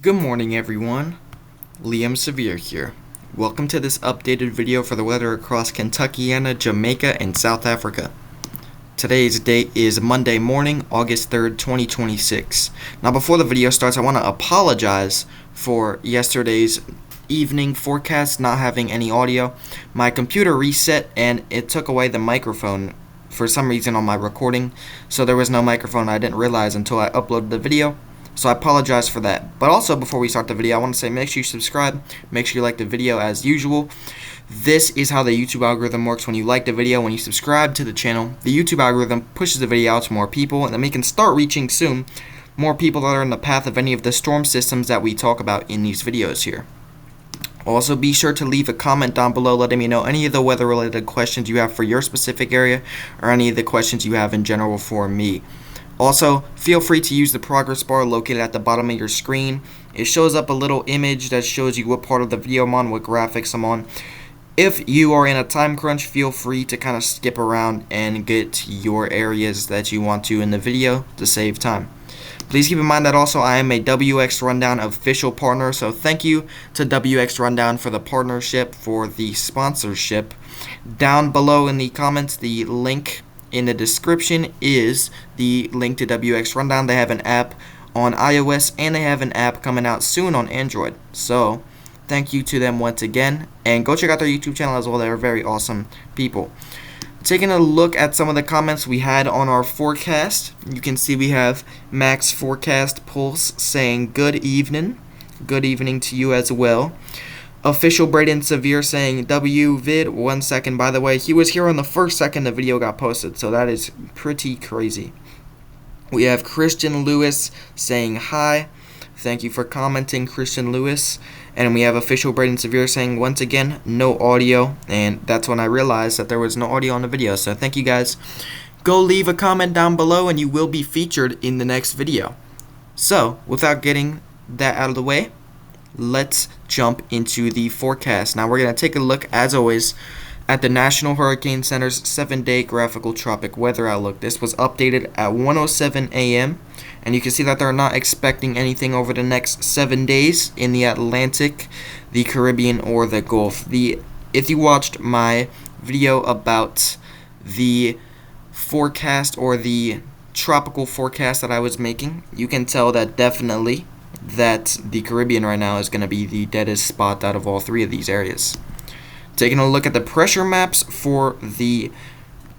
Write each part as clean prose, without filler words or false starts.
Good morning everyone, Liam Severe here. Welcome to this updated video for the weather across Kentuckiana, Jamaica, and South Africa. Today's date is Monday morning, August 3rd, 2026. Now before the video starts, I want to apologize for yesterday's evening forecast not having any audio. My computer reset and it took away the microphone for some reason on my recording, so there was no microphone. I didn't realize until I uploaded the video. So I apologize for that. But also, before we start the video, I want to say make sure you subscribe, make sure you like the video as usual. This is how the YouTube algorithm works. When you like the video, when you subscribe to the channel, the YouTube algorithm pushes the video out to more people, and then we can start reaching soon more people that are in the path of any of the storm systems that we talk about in these videos here. Also, be sure to leave a comment down below letting me know any of the weather-related questions you have for your specific area, or any of the questions you have in general for me. Also, feel free to use the progress bar located at the bottom of your screen. It shows up a little image that shows you what part of the video I'm on, what graphics I'm on. If you are in a time crunch, feel free to kind of skip around and get your areas that you want to in the video to save time. Please keep in mind that also I am a WXRundown official partner, so thank you to WXRundown for the partnership, for the sponsorship. Down below in the comments, the link in the description is the link to WXRundown. They have an app on iOS and they have an app coming out soon on Android. So thank you to them once again, and go check out their YouTube channel as well. They're very awesome people. Taking a look at some of the comments we had on our forecast, you can see we have Max Forecast Pulse saying good evening. Good evening to you as well. Official Braden Severe saying WVid, 1 second. By the way, he was here on the first second the video got posted, so that is pretty crazy. We have Christian Lewis saying hi. Thank you for commenting, Christian Lewis. And we have Official Braden Severe saying once again no audio, and that's when I realized that there was no audio on the video. So thank you guys. Go leave a comment down below and you will be featured in the next video. So without getting that out of the way, let's jump into the forecast. Now we're going to take a look, as always, at the National Hurricane Center's 7-day graphical tropic weather outlook. This was updated at 1:07 a.m. and you can see that they're not expecting anything over the next 7 days in the Atlantic, the Caribbean, or the Gulf. If you watched my video about the forecast or the tropical forecast that I was making, you can tell that definitely that the Caribbean right now is going to be the deadest spot out of all three of these areas. Taking a look at the pressure maps for the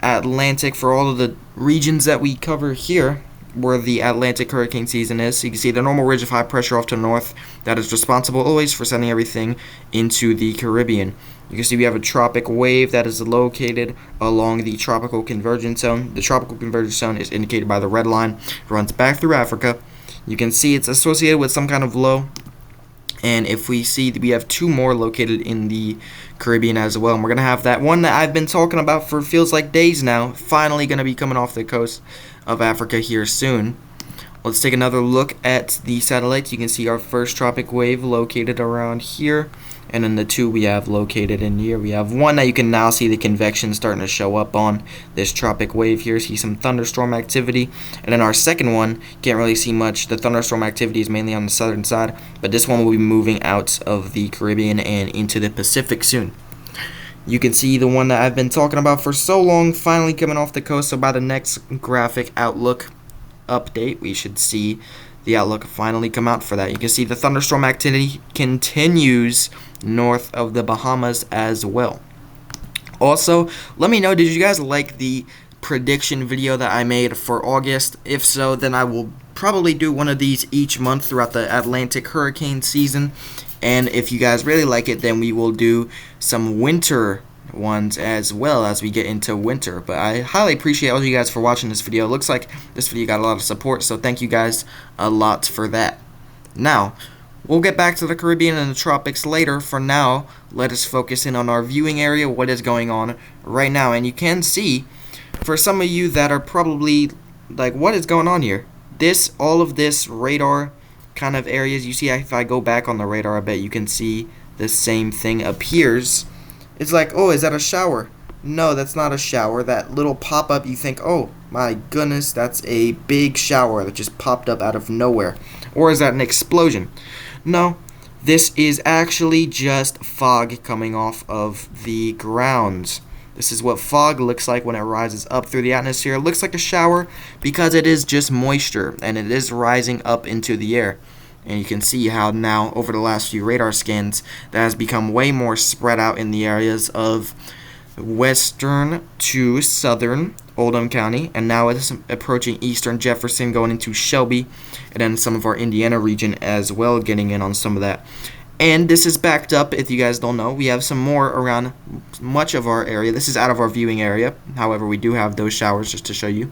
Atlantic, for all of the regions that we cover here, where the Atlantic hurricane season is. So you can see the normal ridge of high pressure off to the north that is responsible always for sending everything into the Caribbean. You can see we have a tropic wave that is located along the tropical convergence zone. The tropical convergence zone is indicated by the red line. It runs back through Africa. You can see it's associated with some kind of low, and if we see that we have two more located in the Caribbean as well, and we're going to have that one that I've been talking about for feels like days now, finally going to be coming off the coast of Africa here soon. Let's take another look at the satellites. You can see our first tropic wave located around here, and then the two we have located in here. We have one that you can now see the convection starting to show up on this tropic wave here. See some thunderstorm activity. And then our second one, can't really see much. The thunderstorm activity is mainly on the southern side, but this one will be moving out of the Caribbean and into the Pacific soon. You can see the one that I've been talking about for so long finally coming off the coast. So by the next graphic outlook update, we should see the outlook finally come out for that. You can see the thunderstorm activity continues north of the Bahamas as well. Also, let me know, did you guys like the prediction video that I made for August? If so, then I will probably do one of these each month throughout the Atlantic hurricane season. And if you guys really like it, then we will do some winter ones as well as we get into winter. But I highly appreciate all of you guys for watching this video. It looks like this video got a lot of support, so thank you guys a lot for that. Now, we'll get back to the Caribbean and the tropics later. For now, let us focus in on our viewing area, what is going on right now. And you can see, for some of you that are probably like, what is going on here? All of this radar kind of areas, you see if I go back on the radar, I bet you can see the same thing appears. It's like, oh, is that a shower? No, that's not a shower. That little pop-up, you think, oh my goodness, that's a big shower that just popped up out of nowhere. Or is that an explosion? No, this is actually just fog coming off of the ground. This is what fog looks like when it rises up through the atmosphere. It looks like a shower because it is just moisture and it is rising up into the air. And you can see how now, over the last few radar scans, that has become way more spread out in the areas of western to southern Oldham County, and now it's approaching eastern Jefferson, going into Shelby, and then some of our Indiana region as well, getting in on some of that. And this is backed up, if you guys don't know, we have some more around much of our area. This is out of our viewing area, however, we do have those showers just to show you.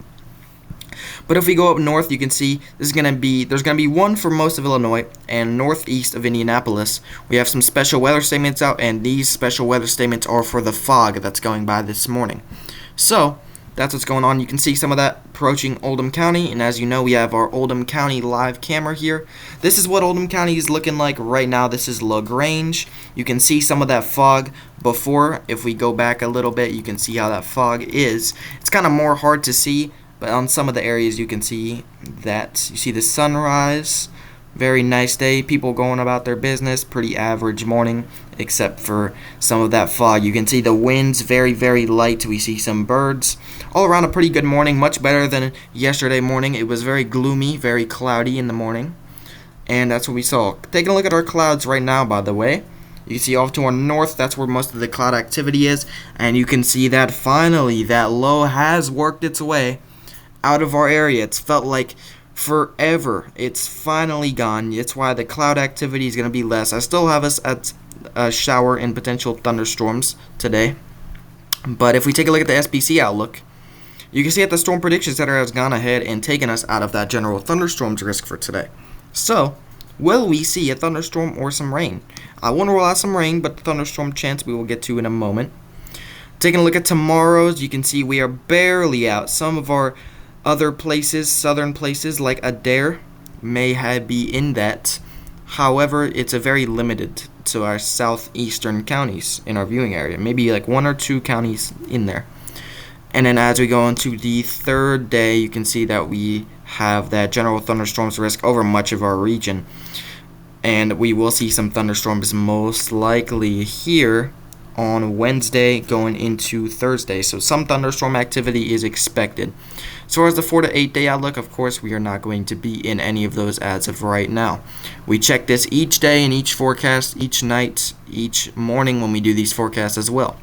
But if we go up north, you can see there's gonna be one for most of Illinois and northeast of Indianapolis. We have some special weather statements out, and these special weather statements are for the fog that's going by this morning. So that's what's going on. You can see some of that approaching Oldham County, and as you know, we have our Oldham County live camera here. This is what Oldham County is looking like right now. This is LaGrange. You can see some of that fog before. If we go back a little bit, you can see how that fog is. It's kind of more hard to see, but on some of the areas you can see that. You see the sunrise. Very nice day. People going about their business. Pretty average morning, except for some of that fog. You can see the winds very, very light. We see some birds. All around a pretty good morning. Much better than yesterday morning. It was very gloomy, very cloudy in the morning. And that's what we saw. Taking a look at our clouds right now, by the way. You can see off to our north, that's where most of the cloud activity is. And you can see that finally that low has worked its way out of our area. It's felt like forever. It's finally gone. It's why the cloud activity is going to be less. I still have us at a shower and potential thunderstorms today. But if we take a look at the SPC outlook, you can see that the Storm Prediction Center has gone ahead and taken us out of that general thunderstorms risk for today. So, will we see a thunderstorm or some rain? I wonder we'll have some rain, but the thunderstorm chance we will get to in a moment. Taking a look at tomorrow's, you can see we are barely out. Some of our other places, southern places like Adair, may be in that. However, it's a very limited to our southeastern counties in our viewing area. Maybe like 1 or 2 counties in there. And then as we go into the third day, you can see that we have that general thunderstorms risk over much of our region. And we will see some thunderstorms most likely here on Wednesday going into Thursday. So some thunderstorm activity is expected. As far as the 4 to 8 day outlook, of course, we are not going to be in any of those as of right now. We check this each day and each forecast, each night, each morning when we do these forecasts as well.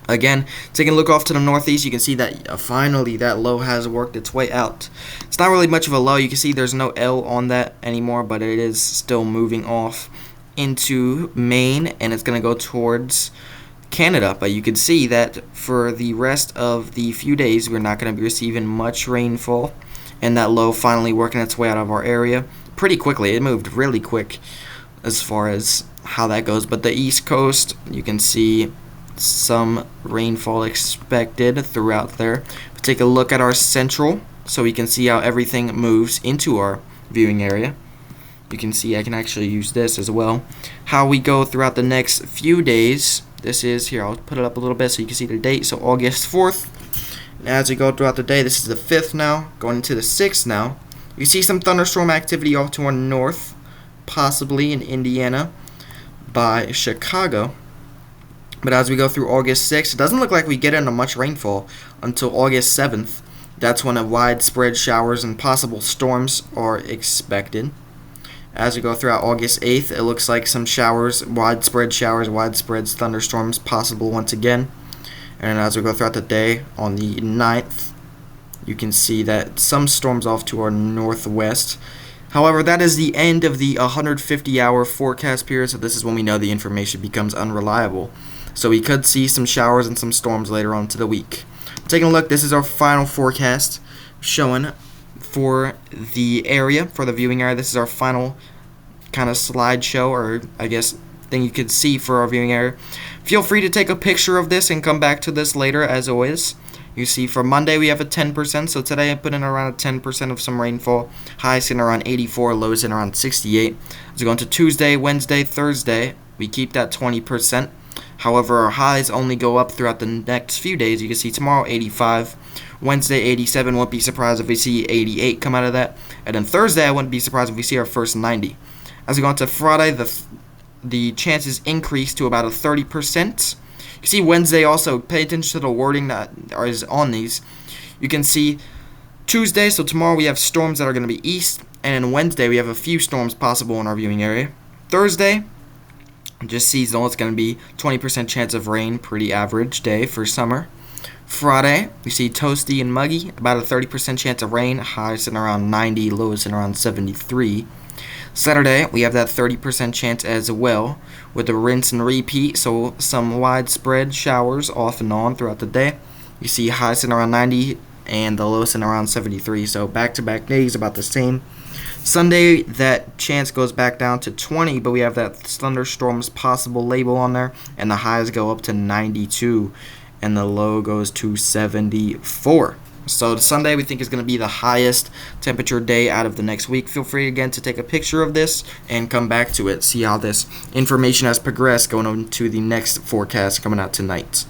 Again, taking a look off to the northeast, you can see that finally that low has worked its way out. It's not really much of a low. You can see there's no L on that anymore, but it is still moving off into Maine, and it's going to go towards Canada. But you can see that for the rest of the few days, we're not going to be receiving much rainfall, and that low finally working its way out of our area pretty quickly. It moved really quick as far as how that goes. But the East Coast, you can see some rainfall expected throughout there. Take a look at our central so we can see how everything moves into our viewing area. You can see I can actually use this as well. How we go throughout the next few days. This is here, I'll put it up a little bit so you can see the date. So August 4th. And as we go throughout the day, this is the 5th now, going into the 6th now. You see some thunderstorm activity off to our north, possibly in Indiana by Chicago. But as we go through August 6th, it doesn't look like we get into much rainfall until August 7th. That's when a widespread showers and possible storms are expected. As we go throughout August 8th, it looks like some showers, widespread thunderstorms possible once again. And as we go throughout the day on the 9th, you can see that some storms off to our northwest. However, that is the end of the 150-hour forecast period, so this is when we know the information becomes unreliable. So we could see some showers and some storms later on to the week. Taking a look, this is our final forecast showing for the area, for the viewing area. This is our final kind of slideshow, or I guess thing you could see for our viewing area. Feel free to take a picture of this and come back to this later, as always. You see for Monday we have a 10%, so today I put in around a 10% of some rainfall. Highs in around 84, lows in around 68. As we go into Tuesday, Wednesday, Thursday, we keep that 20%. However, our highs only go up throughout the next few days. You can see tomorrow 85, Wednesday, 87. Wouldn't be surprised if we see 88 come out of that. And then Thursday, I wouldn't be surprised if we see our first 90. As we go into Friday, the chances increase to about a 30%. You see Wednesday also, pay attention to the wording that is on these. You can see Tuesday, so tomorrow we have storms that are going to be east. And then Wednesday, we have a few storms possible in our viewing area. Thursday, just seasonal, it's going to be 20% chance of rain, pretty average day for summer. Friday, we see toasty and muggy, about a 30% chance of rain, highs sitting around 90, lows sitting around 73. Saturday, we have that 30% chance as well, with a rinse and repeat, so some widespread showers off and on throughout the day. You see highs sitting around 90 and the lows sitting around 73, so back-to-back days about the same. Sunday, that chance goes back down to 20, but we have that thunderstorms possible label on there, and the highs go up to 92, and the low goes to 74. So Sunday we think is going to be the highest temperature day out of the next week. Feel free again to take a picture of this and come back to it. See how this information has progressed going on to the next forecast coming out tonight.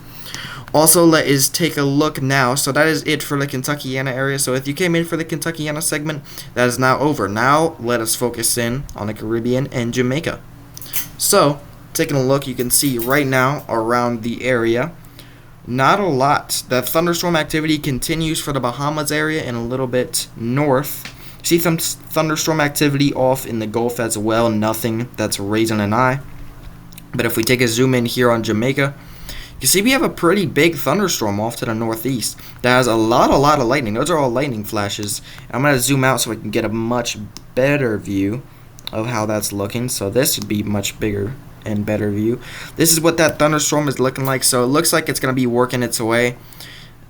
Also, let us take a look now. So that is it for the Kentuckiana area. So if you came in for the Kentuckiana segment, that is now over. Now let us focus in on the Caribbean and Jamaica. So taking a look, you can see right now around the area, not a lot. The thunderstorm activity continues for the Bahamas area and a little bit north. See some thunderstorm activity off in the Gulf as well. Nothing that's raising an eye. But if we take a zoom in here on Jamaica, you see we have a pretty big thunderstorm off to the northeast that has a lot of lightning. Those are all lightning flashes. I'm going to zoom out so I can get a much better view of how that's looking. So this would be much bigger and better view. This is what that thunderstorm is looking like. So it looks like it's going to be working its way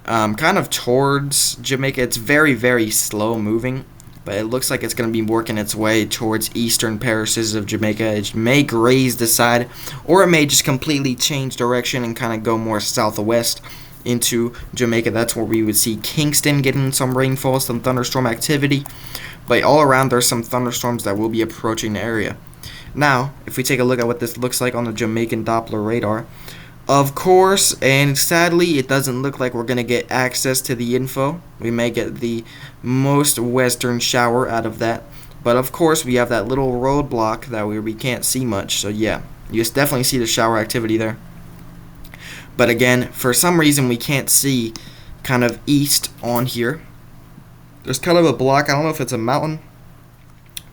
kind of towards Jamaica. It's very slow moving, but it looks like it's going to be working its way towards eastern parishes of Jamaica. It may graze the side, or it may just completely change direction and kind of go more southwest into Jamaica. That's where we would see Kingston getting some rainfall, some thunderstorm activity. But all around there's some thunderstorms that will be approaching the area. Now, if we take a look at what this looks like on the Jamaican Doppler radar, of course, and sadly, it doesn't look like we're going to get access to the info. We may get the most western shower out of that. But of course, we have that little roadblock that we can't see much. So yeah, you just definitely see the shower activity there. But again, for some reason, we can't see kind of east on here. There's kind of a block. I don't know if it's a mountain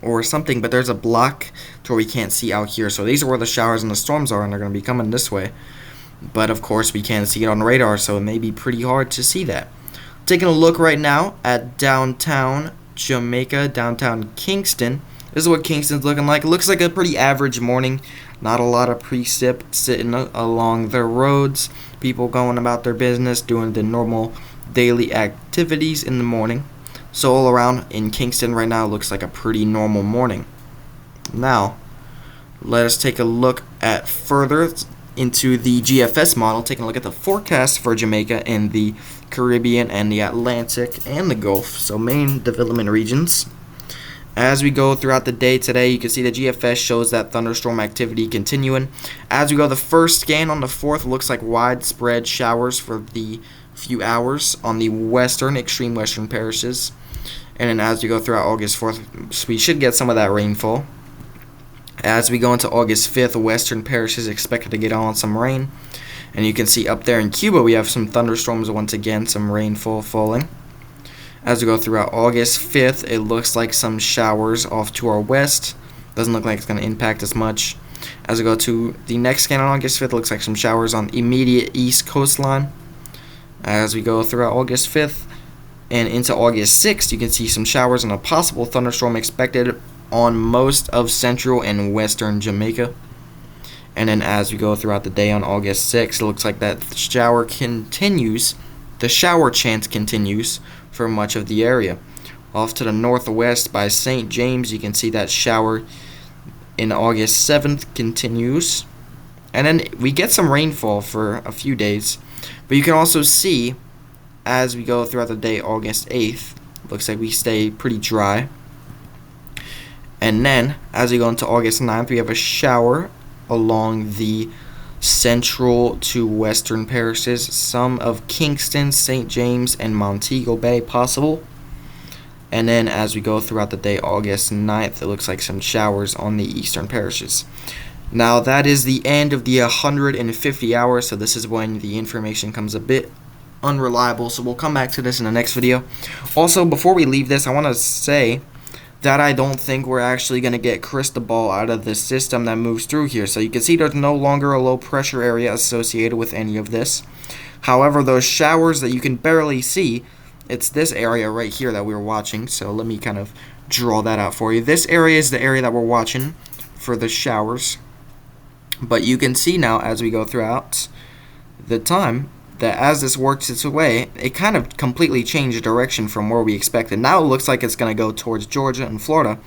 or something, but there's a block to where we can't see out here. So these are where the showers and the storms are, and they're going to be coming this way. But of course, we can't see it on the radar, so it may be pretty hard to see that. Taking a look right now at downtown Jamaica, downtown Kingston. This is what Kingston's looking like. It looks like a pretty average morning. Not a lot of precip sitting along the roads. People going about their business, doing the normal daily activities in the morning. So all around in Kingston right now looks like a pretty normal morning. Now, let us take a look at further into the GFS model, taking a look at the forecast for Jamaica and the Caribbean and the Atlantic and the Gulf, so main development regions. As we go throughout the day today, you can see the GFS shows that thunderstorm activity continuing. As we go, the first scan on the 4th looks like widespread showers for the few hours on the western, extreme western parishes. And then as we go throughout August 4th, we should get some of that rainfall. As we go into August 5th, western parishes expected to get on some rain. And you can see up there in Cuba, we have some thunderstorms once again, some rainfall falling. As we go throughout August 5th, it looks like some showers off to our west. Doesn't look like it's going to impact us much. As we go to the next scan on August 5th, it looks like some showers on immediate east coastline. As we go throughout August 5th and into August 6th, you can see some showers and a possible thunderstorm expected on most of central and western Jamaica. And then as we go throughout the day on August 6th, it looks like that shower continues. The shower chance continues for much of the area. Off to the northwest by St. James, you can see that shower in August 7th continues. And then we get some rainfall for a few days. But you can also see, as we go throughout the day, August 8th, looks like we stay pretty dry. And then, as we go into August 9th, we have a shower along the central to western parishes, some of Kingston, St. James, and Montego Bay possible. And then as we go throughout the day, August 9th, it looks like some showers on the eastern parishes. Now that is the end of the 150 hours, so this is when the information comes a bit unreliable, so we'll come back to this in the next video. Also, before we leave this, I want to say that I don't think we're actually going to get Cristobal out of the system that moves through here. So you can see there's no longer a low pressure area associated with any of this. However, those showers that you can barely see, it's this area right here that we're watching. So let me kind of draw that out for you. This area is the area that we're watching for the showers. But you can see now as we go throughout the time that as this works its way, it kind of completely changed direction from where we expected. Now it looks like it's going to go towards Georgia and Florida.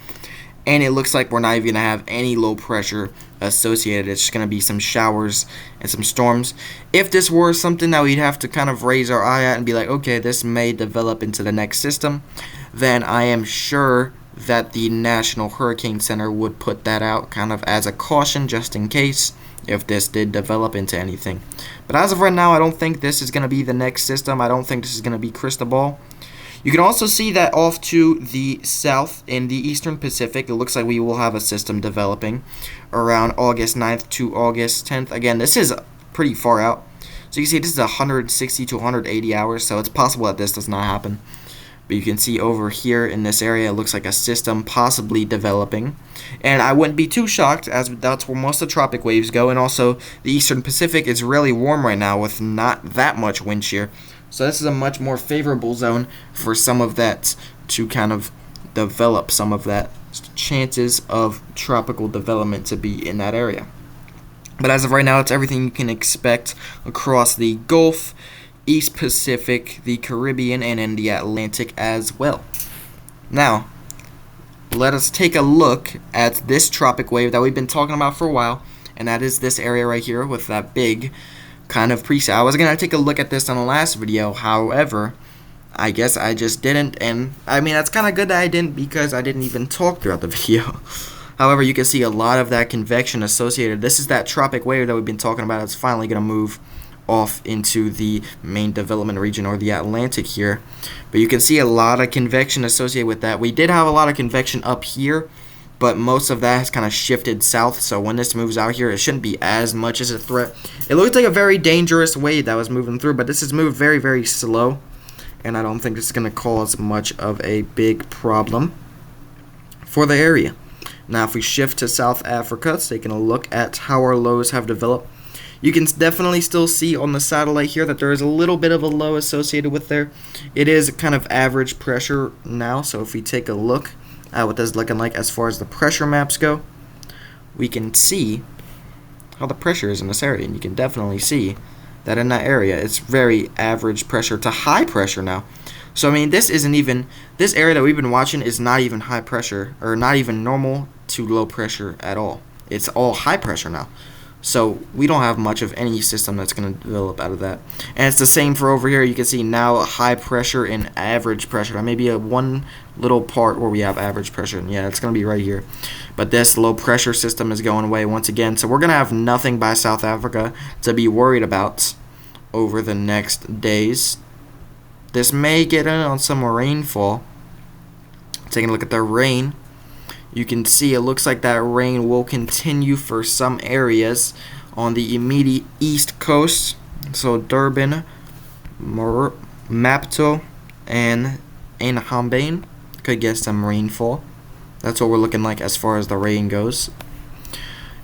And it looks like we're not even going to have any low pressure associated. It's just going to be some showers and some storms. If this were something that we'd have to kind of raise our eye at and be like, okay, this may develop into the next system, then I am sure that the National Hurricane Center would put that out kind of as a caution just in case if this did develop into anything. But as of right now, I don't think this is going to be the next system. I don't think this is going to be Cristobal. You can also see that off to the south in the eastern Pacific, it looks like we will have a system developing around August 9th to August 10th. Again, this is pretty far out. So you can see this is 160 to 180 hours, so it's possible that this does not happen. But you can see over here in this area, it looks like a system possibly developing. And I wouldn't be too shocked, as that's where most of the tropic waves go. And also, the eastern Pacific is really warm right now with not that much wind shear. So this is a much more favorable zone for some of that to kind of develop, some of that chances of tropical development to be in that area. But as of right now, it's everything you can expect across the Gulf, East Pacific, the Caribbean, and in the Atlantic as well. Now, let us take a look at this tropic wave that we've been talking about for a while, and that is this area right here with that big kind of preset. I was going to take a look at this on the last video, however, I guess I just didn't, and I mean, that's kind of good that I didn't because I didn't even talk throughout the video. However, you can see a lot of that convection associated. This is that tropic wave that we've been talking about. It's finally going to move off into the main development region or the Atlantic here, but you can see a lot of convection associated with that. We did have a lot of convection up here, but most of that has kind of shifted south, so when this moves out here, it shouldn't be as much as a threat. It looked like a very dangerous wave that was moving through, but this has moved very, very slow, and I don't think this is going to cause much of a big problem for the area. Now, if we shift to South Africa, taking a look at how our lows have developed, you can definitely still see on the satellite here that there is a little bit of a low associated with there. It is kind of average pressure now, so if we take a look at what this is looking like as far as the pressure maps go, we can see how the pressure is in this area, and you can definitely see that in that area it's very average pressure to high pressure now. So I mean, this isn't even, this area that we've been watching is not even high pressure, or not even normal to low pressure at all. It's all high pressure now. So we don't have much of any system that's going to develop out of that. And it's the same for over here. You can see now a high pressure and average pressure. Maybe a one little part where we have average pressure. And yeah, it's going to be right here. But this low pressure system is going away once again. So we're going to have nothing by South Africa to be worried about over the next days. This may get in on some rainfall. Taking a look at the rain, you can see it looks like that rain will continue for some areas on the immediate east coast. So Durban, Maputo, and Inhambane could get some rainfall. That's what we're looking like as far as the rain goes.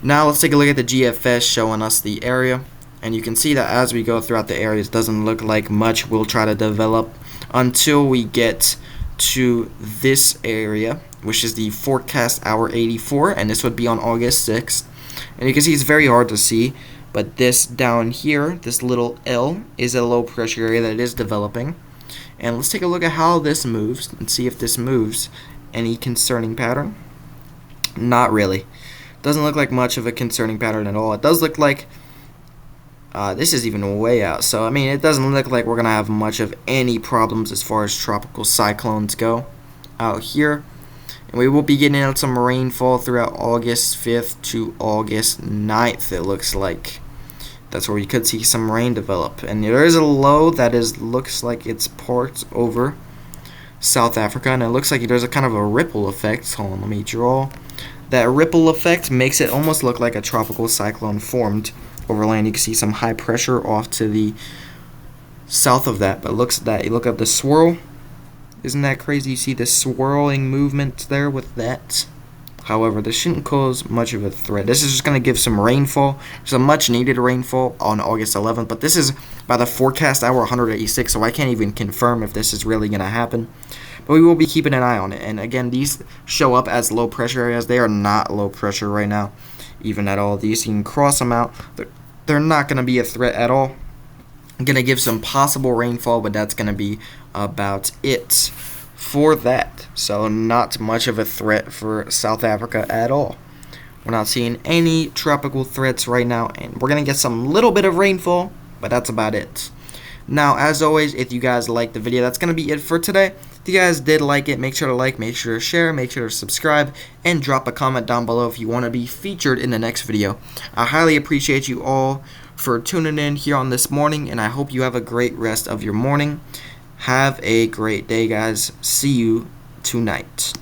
Now let's take a look at the GFS showing us the area. And you can see that as we go throughout the areas, it doesn't look like much will try to develop until we get to this area, which is the forecast hour 84, and this would be on August 6th. And you can see it's very hard to see, but this down here, this little L, is a low pressure area that is developing. And let's take a look at how this moves and see if this moves any concerning pattern. Not really. Doesn't look like much of a concerning pattern at all. It does look like this is even way out. So, I mean, it doesn't look like we're going to have much of any problems as far as tropical cyclones go out here. And we will be getting out some rainfall throughout August 5th to August 9th, it looks like. That's where we could see some rain develop. And there is a low that looks like it's parked over South Africa, and it looks like there's a kind of a ripple effect. Hold on, let me draw. That ripple effect makes it almost look like a tropical cyclone formed over land. You can see some high pressure off to the south of that, but you look at the swirl. Isn't that crazy? You see the swirling movement there with that. However, this shouldn't cause much of a threat. This is just going to give some rainfall. Some much needed rainfall on August 11th, but this is by the forecast hour 186, so I can't even confirm if this is really going to happen. But we will be keeping an eye on it. And again, these show up as low pressure areas. They are not low pressure right now, even at all. These, you can cross them out. They're not going to be a threat at all. I'm going to give some possible rainfall, but that's going to be about it for that. So not much of a threat for South Africa at all. We're not seeing any tropical threats right now, and we're going to get some little bit of rainfall, but that's about it. Now, as always, if you guys liked the video, that's going to be it for today. If you guys did like it, make sure to like, make sure to share, make sure to subscribe, and drop a comment down below if you want to be featured in the next video. I highly appreciate you all for tuning in here on this morning, and I hope you have a great rest of your morning. Have a great day, guys. See you tonight.